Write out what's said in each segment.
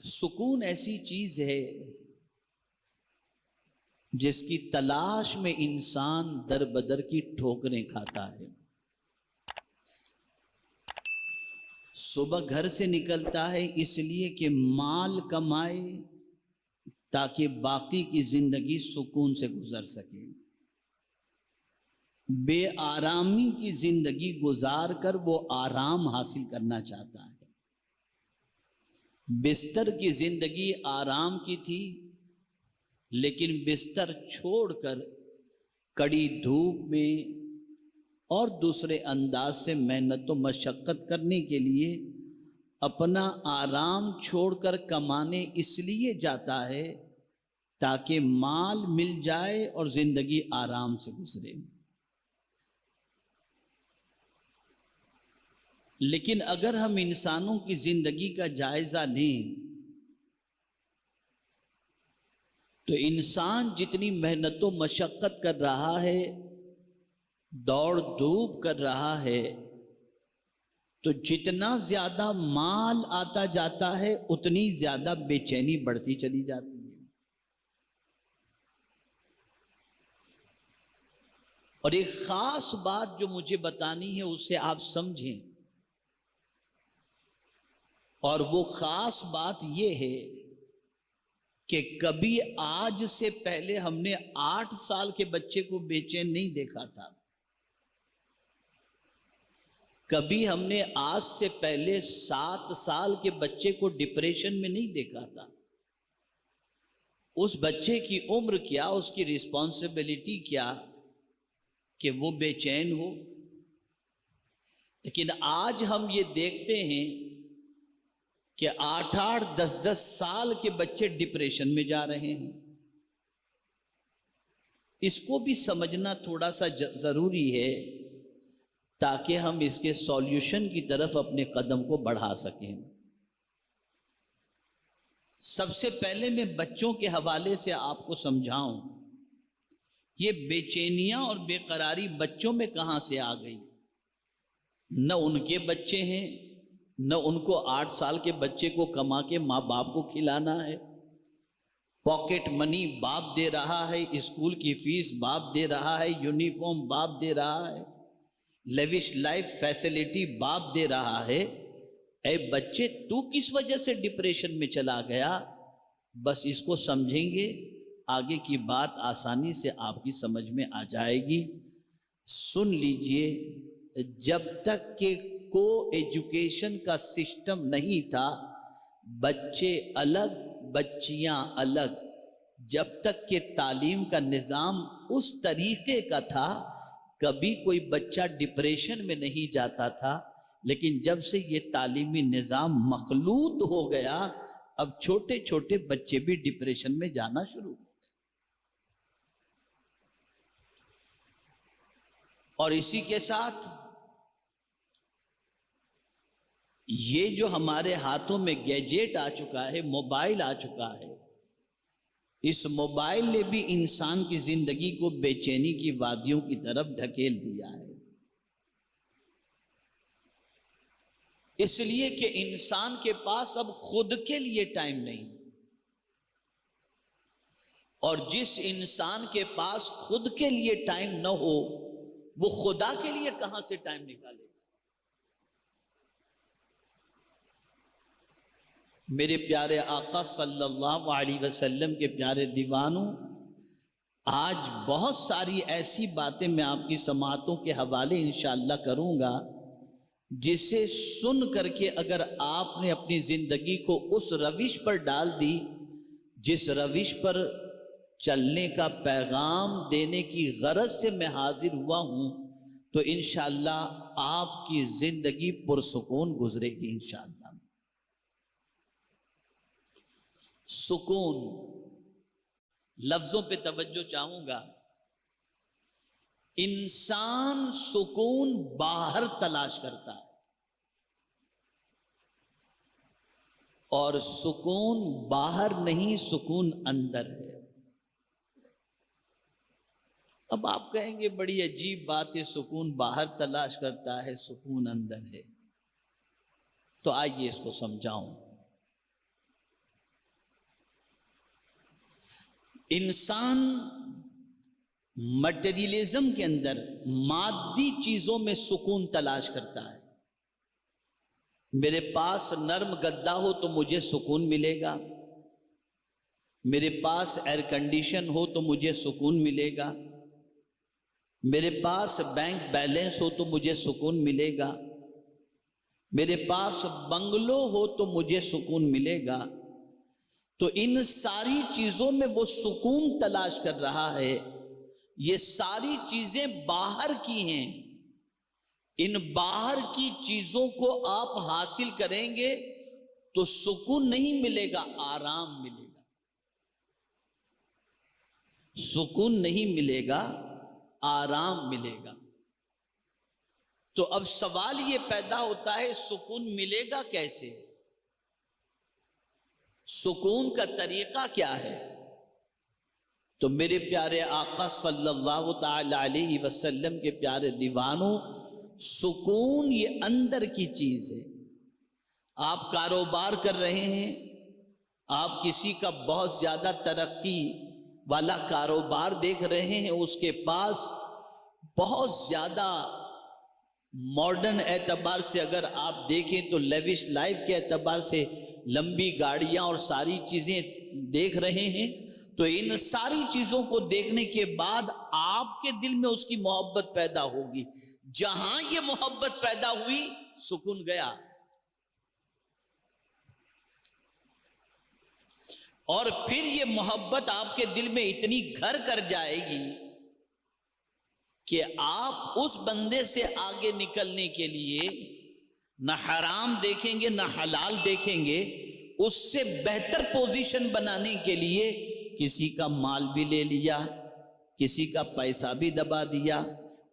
سکون ایسی چیز ہے جس کی تلاش میں انسان در بدر کی ٹھوکریں کھاتا ہے۔ صبح گھر سے نکلتا ہے اس لیے کہ مال کمائے تاکہ باقی کی زندگی سکون سے گزر سکے، بے آرامی کی زندگی گزار کر وہ آرام حاصل کرنا چاہتا ہے۔ بستر کی زندگی آرام کی تھی، لیکن بستر چھوڑ کر کڑی دھوپ میں اور دوسرے انداز سے محنت و مشقت کرنے کے لیے اپنا آرام چھوڑ کر کمانے اس لیے جاتا ہے تاکہ مال مل جائے اور زندگی آرام سے گزرے۔ لیکن اگر ہم انسانوں کی زندگی کا جائزہ لیں تو انسان جتنی محنت و مشقت کر رہا ہے، دوڑ دھوپ کر رہا ہے، تو جتنا زیادہ مال آتا جاتا ہے اتنی زیادہ بے چینی بڑھتی چلی جاتی ہے۔ اور ایک خاص بات جو مجھے بتانی ہے اسے آپ سمجھیں، اور وہ خاص بات یہ ہے کہ کبھی آج سے پہلے ہم نے 8 سال کے بچے کو بے چین نہیں دیکھا تھا، کبھی ہم نے آج سے پہلے 7 سال کے بچے کو ڈپریشن میں نہیں دیکھا تھا۔ اس بچے کی عمر کیا، اس کی رسپانسبلٹی کیا کہ وہ بے چین ہو؟ لیکن آج ہم یہ دیکھتے ہیں کہ 8-8 10-10 سال کے بچے ڈپریشن میں جا رہے ہیں۔ اس کو بھی سمجھنا تھوڑا سا ضروری ہے تاکہ ہم اس کے سولیوشن کی طرف اپنے قدم کو بڑھا سکیں۔ سب سے پہلے میں بچوں کے حوالے سے آپ کو سمجھاؤں، یہ بے چینیاں اور بے قراری بچوں میں کہاں سے آ گئی؟ نہ ان کے بچے ہیں، نہ ان کو 8 سال کے بچے کو کما کے ماں باپ کو کھلانا ہے، پاکٹ منی باپ دے رہا ہے، اسکول کی فیس باپ دے رہا ہے، یونیفارم باپ دے رہا ہے، لیوش لائف فیسلٹی باپ دے رہا ہے۔ اے بچے، تو کس وجہ سے ڈپریشن میں چلا گیا؟ بس اس کو سمجھیں گے، آگے کی بات آسانی سے آپ کی سمجھ میں آ جائے گی۔ سن لیجئے، جب تک کہ کو ایجوکیشن کا سسٹم نہیں تھا، بچے الگ بچیاں الگ، جب تک کہ تعلیم کا نظام اس طریقے کا تھا کبھی کوئی بچہ ڈپریشن میں نہیں جاتا تھا۔ لیکن جب سے یہ تعلیمی نظام مخلوط ہو گیا، اب چھوٹے چھوٹے بچے بھی ڈپریشن میں جانا شروع ہو گئے۔ اور اسی کے ساتھ یہ جو ہمارے ہاتھوں میں گیجٹ آ چکا ہے، موبائل آ چکا ہے، اس موبائل نے بھی انسان کی زندگی کو بے چینی کی وادیوں کی طرف ڈھکیل دیا ہے۔ اس لیے کہ انسان کے پاس اب خود کے لیے ٹائم نہیں، اور جس انسان کے پاس خود کے لیے ٹائم نہ ہو وہ خدا کے لیے کہاں سے ٹائم نکالے؟ میرے پیارے آقا صلی اللہ علیہ وسلم کے پیارے دیوانوں، آج بہت ساری ایسی باتیں میں آپ کی سماعتوں کے حوالے انشاءاللہ کروں گا جسے سن کر کے اگر آپ نے اپنی زندگی کو اس روش پر ڈال دی جس روش پر چلنے کا پیغام دینے کی غرض سے میں حاضر ہوا ہوں، تو انشاءاللہ آپ کی زندگی پرسکون گزرے گی انشاءاللہ۔ سکون لفظوں پہ توجہ چاہوں گا۔ انسان سکون باہر تلاش کرتا ہے، اور سکون باہر نہیں، سکون اندر ہے۔ اب آپ کہیں گے بڑی عجیب بات ہے، سکون باہر تلاش کرتا ہے، سکون اندر ہے، تو آئیے اس کو سمجھاؤں۔ انسان مٹیریلزم کے اندر مادی چیزوں میں سکون تلاش کرتا ہے. میرے پاس نرم گدا ہو تو مجھے سکون ملے گا، میرے پاس ایئر کنڈیشن ہو تو مجھے سکون ملے گا، میرے پاس بینک بیلنس ہو تو مجھے سکون ملے گا، میرے پاس بنگلو ہو تو مجھے سکون ملے گا. تو ان ساری چیزوں میں وہ سکون تلاش کر رہا ہے. یہ ساری چیزیں باہر کی ہیں. ان باہر کی چیزوں کو آپ حاصل کریں گے تو سکون نہیں ملے گا، آرام ملے گا. سکون نہیں ملے گا، آرام ملے گا. تو اب سوال یہ پیدا ہوتا ہے سکون ملے گا کیسے؟ سکون کا طریقہ کیا ہے؟ تو میرے پیارے آقا صلی اللہ تعالی علیہ وسلم کے پیارے دیوانوں، سکون یہ اندر کی چیز ہے. آپ کاروبار کر رہے ہیں، آپ کسی کا بہت زیادہ ترقی والا کاروبار دیکھ رہے ہیں، اس کے پاس بہت زیادہ ماڈرن اعتبار سے اگر آپ دیکھیں تو لیوش لائف کے اعتبار سے لمبی گاڑیاں اور ساری چیزیں دیکھ رہے ہیں. تو ان ساری چیزوں کو دیکھنے کے بعد آپ کے دل میں اس کی محبت پیدا ہوگی. جہاں یہ محبت پیدا ہوئی سکون گیا. اور پھر یہ محبت آپ کے دل میں اتنی گھر کر جائے گی کہ آپ اس بندے سے آگے نکلنے کے لیے نہ حرام دیکھیں گے نہ حلال دیکھیں گے. اس سے بہتر پوزیشن بنانے کے لیے کسی کا مال بھی لے لیا، کسی کا پیسہ بھی دبا دیا،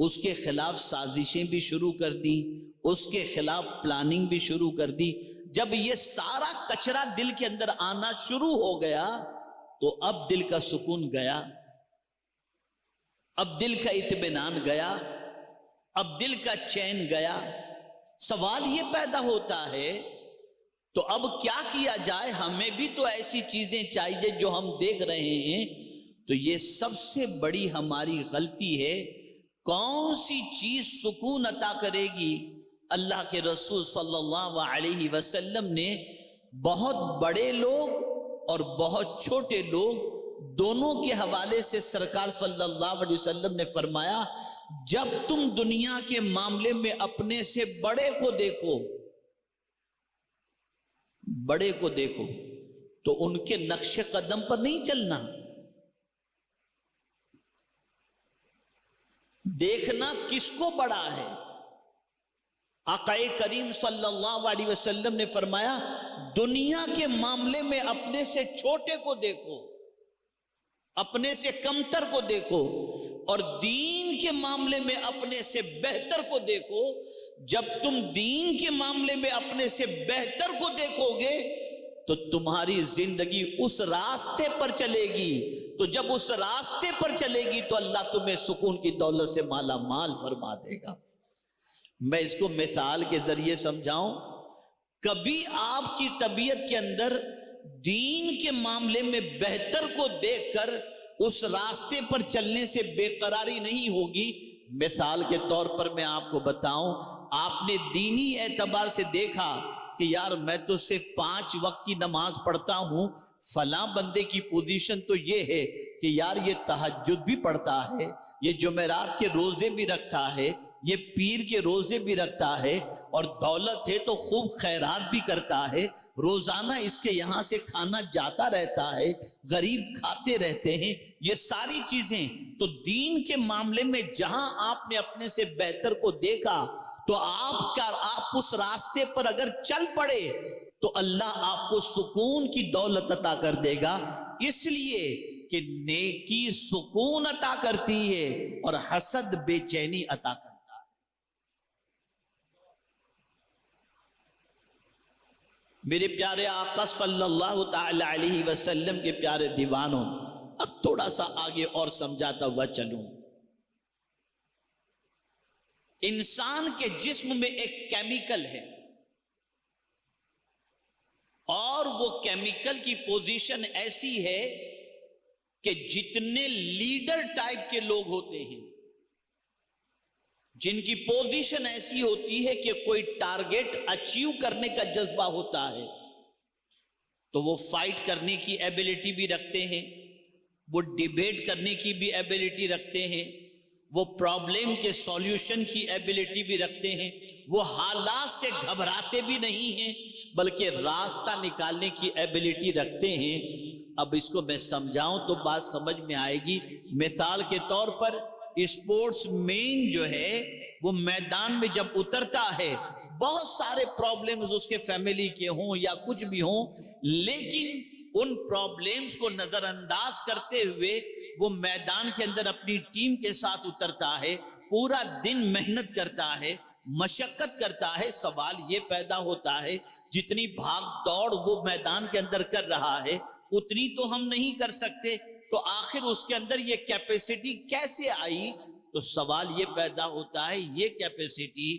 اس کے خلاف سازشیں بھی شروع کر دی، اس کے خلاف پلاننگ بھی شروع کر دی. جب یہ سارا کچرا دل کے اندر آنا شروع ہو گیا تو اب دل کا سکون گیا، اب دل کا اطمینان گیا، اب دل کا چین گیا. سوال یہ پیدا ہوتا ہے تو اب کیا کیا جائے؟ ہمیں بھی تو ایسی چیزیں چاہیے جو ہم دیکھ رہے ہیں. تو یہ سب سے بڑی ہماری غلطی ہے. کون سی چیز سکون عطا کرے گی؟ اللہ کے رسول صلی اللہ علیہ وسلم نے بہت بڑے لوگ اور بہت چھوٹے لوگ دونوں کے حوالے سے سرکار صلی اللہ علیہ وسلم نے فرمایا، جب تم دنیا کے معاملے میں اپنے سے بڑے کو دیکھو، بڑے کو دیکھو تو ان کے نقش قدم پر نہیں چلنا. دیکھنا کس کو بڑا ہے. آقا کریم صلی اللہ علیہ وسلم نے فرمایا، دنیا کے معاملے میں اپنے سے چھوٹے کو دیکھو، اپنے سے کمتر کو دیکھو، اور دین کے معاملے میں اپنے سے بہتر کو دیکھو. جب تم دین کے معاملے میں اپنے سے بہتر کو دیکھو گے تو تمہاری زندگی اس راستے پر چلے گی. تو جب اس راستے پر چلے گی تو اللہ تمہیں سکون کی دولت سے مالا مال فرما دے گا. میں اس کو مثال کے ذریعے سمجھاؤں. کبھی آپ کی طبیعت کے اندر دین کے معاملے میں بہتر کو دیکھ کر اس راستے پر چلنے سے بے قراری نہیں ہوگی. مثال کے طور پر میں آپ کو بتاؤں، آپ نے دینی اعتبار سے دیکھا کہ یار میں تو صرف 5 وقت کی نماز پڑھتا ہوں، فلاں بندے کی پوزیشن تو یہ ہے کہ یار یہ تہجد بھی پڑھتا ہے، یہ جمعرات کے روزے بھی رکھتا ہے، یہ پیر کے روزے بھی رکھتا ہے، اور دولت ہے تو خوب خیرات بھی کرتا ہے، روزانہ اس کے یہاں سے کھانا جاتا رہتا ہے، غریب کھاتے رہتے ہیں. یہ ساری چیزیں تو دین کے معاملے میں جہاں آپ نے اپنے سے بہتر کو دیکھا تو آپ اس راستے پر اگر چل پڑے تو اللہ آپ کو سکون کی دولت عطا کر دے گا. اس لیے کہ نیکی سکون عطا کرتی ہے اور حسد بے چینی عطا کرتا ہے. میرے پیارے آقا صلی اللہ تعالی علیہ وسلم کے پیارے دیوانوں، اب تھوڑا سا آگے اور سمجھاتا ہوا چلوں. انسان کے جسم میں ایک کیمیکل ہے اور وہ کیمیکل کی پوزیشن ایسی ہے کہ جتنے لیڈر ٹائپ کے لوگ ہوتے ہیں، جن کی پوزیشن ایسی ہوتی ہے کہ کوئی ٹارگیٹ اچیو کرنے کا جذبہ ہوتا ہے، تو وہ فائٹ کرنے کی ایبلٹی بھی رکھتے ہیں، وہ ڈیبیٹ کرنے کی بھی ایبلٹی رکھتے ہیں، وہ پرابلم کے سولیوشن کی ایبلٹی بھی رکھتے ہیں، وہ حالات سے گھبراتے بھی نہیں ہیں بلکہ راستہ نکالنے کی ایبلٹی رکھتے ہیں۔ اب اس کو میں سمجھاؤں تو بات سمجھ میں آئے گی۔ مثال کے طور پر اسپورٹس مین جو ہے وہ میدان میں جب اترتا ہے، بہت سارے پرابلمز اس کے فیملی کے ہوں یا کچھ بھی ہوں، لیکن ان پرابلمز کو نظر انداز کرتے ہوئے وہ میدان کے اندر اپنی ٹیم کے ساتھ اترتا ہے، پورا دن محنت کرتا ہے، مشقت کرتا ہے۔ سوال یہ پیدا ہوتا ہے جتنی بھاگ دوڑ وہ میدان کے اندر کر رہا ہے اتنی تو ہم نہیں کر سکتے، تو آخر اس کے اندر یہ کیپیسٹی کیسے آئی؟ تو سوال یہ پیدا ہوتا ہے یہ کیپیسٹی،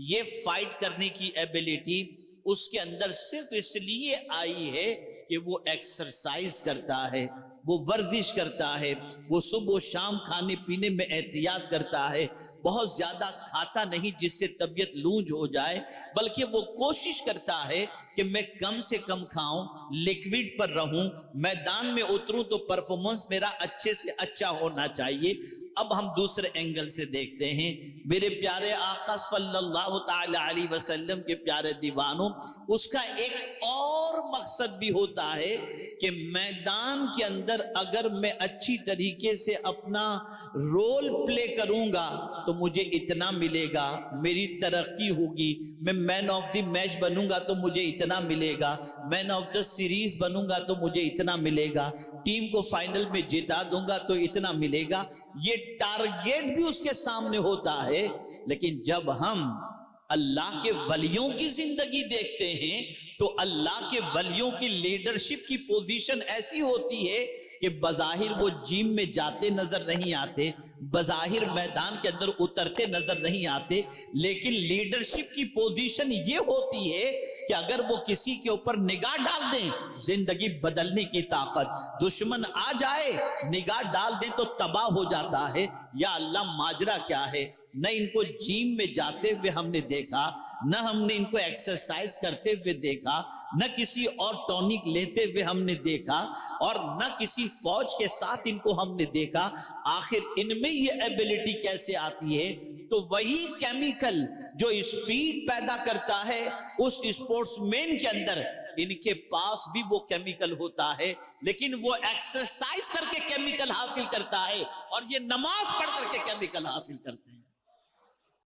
یہ فائٹ کرنے کی ایبلٹی اس کے اندر صرف اس لیے آئی ہے کہ وہ ایکسرسائز کرتا ہے، وہ ورزش کرتا ہے، وہ صبح و شام کھانے پینے میں احتیاط کرتا ہے، بہت زیادہ کھاتا نہیں جس سے طبیعت لونج ہو جائے، بلکہ وہ کوشش کرتا ہے کہ میں کم سے کم کھاؤں، لیکوڈ پر رہوں، میدان میں اتروں تو پرفارمنس میرا اچھے سے اچھا ہونا چاہیے۔ اب ہم دوسرے اینگل سے دیکھتے ہیں، میرے پیارے آقا صلی اللہ تعالی علیہ وسلم کے پیارے دیوانوں، اس کا ایک اور مقصد بھی ہوتا ہے کہ میدان کے اندر اگر میں اچھی طریقے سے اپنا رول پلے کروں گا تو مجھے اتنا ملے گا، میری ترقی ہوگی، میں مین آف دی میچ بنوں گا تو مجھے اتنا ملے گا، مین آف دی سیریز بنوں گا تو مجھے اتنا ملے گا، ٹیم کو فائنل میں جتا دوں گا تو اتنا ملے گا۔ یہ ٹارگیٹ بھی اس کے سامنے ہوتا ہے، لیکن جب ہم اللہ کے ولیوں کی زندگی دیکھتے ہیں تو اللہ کے ولیوں کی لیڈرشپ کی پوزیشن ایسی ہوتی ہے کہ بظاہر وہ جیم میں جاتے نظر نہیں آتے، بظاہر میدان کے اندر اترتے نظر نہیں آتے، لیکن لیڈرشپ کی پوزیشن یہ ہوتی ہے کہ اگر وہ کسی کے اوپر نگاہ ڈال دیں زندگی بدلنے کی طاقت، دشمن آ جائے نگاہ ڈال دیں تو تباہ ہو جاتا ہے۔ یا اللہ ماجرا کیا ہے، نہ ان کو جیم میں جاتے ہوئے ہم نے دیکھا، نہ ہم نے ان کو ایکسرسائز کرتے ہوئے دیکھا، نہ کسی اور ٹونک لیتے ہوئے ہم نے دیکھا، اور نہ کسی فوج کے ساتھ ان کو ہم نے دیکھا، آخر ان میں یہ ایبلٹی کیسے آتی ہے؟ تو وہی کیمیکل جو اسپیڈ پیدا کرتا ہے اس اسپورٹس مین کے اندر، ان کے پاس بھی وہ کیمیکل ہوتا ہے، لیکن وہ ایکسرسائز کر کے کیمیکل حاصل کرتا ہے اور یہ نماز پڑھ کر کے کیمیکل حاصل کرتے ہیں۔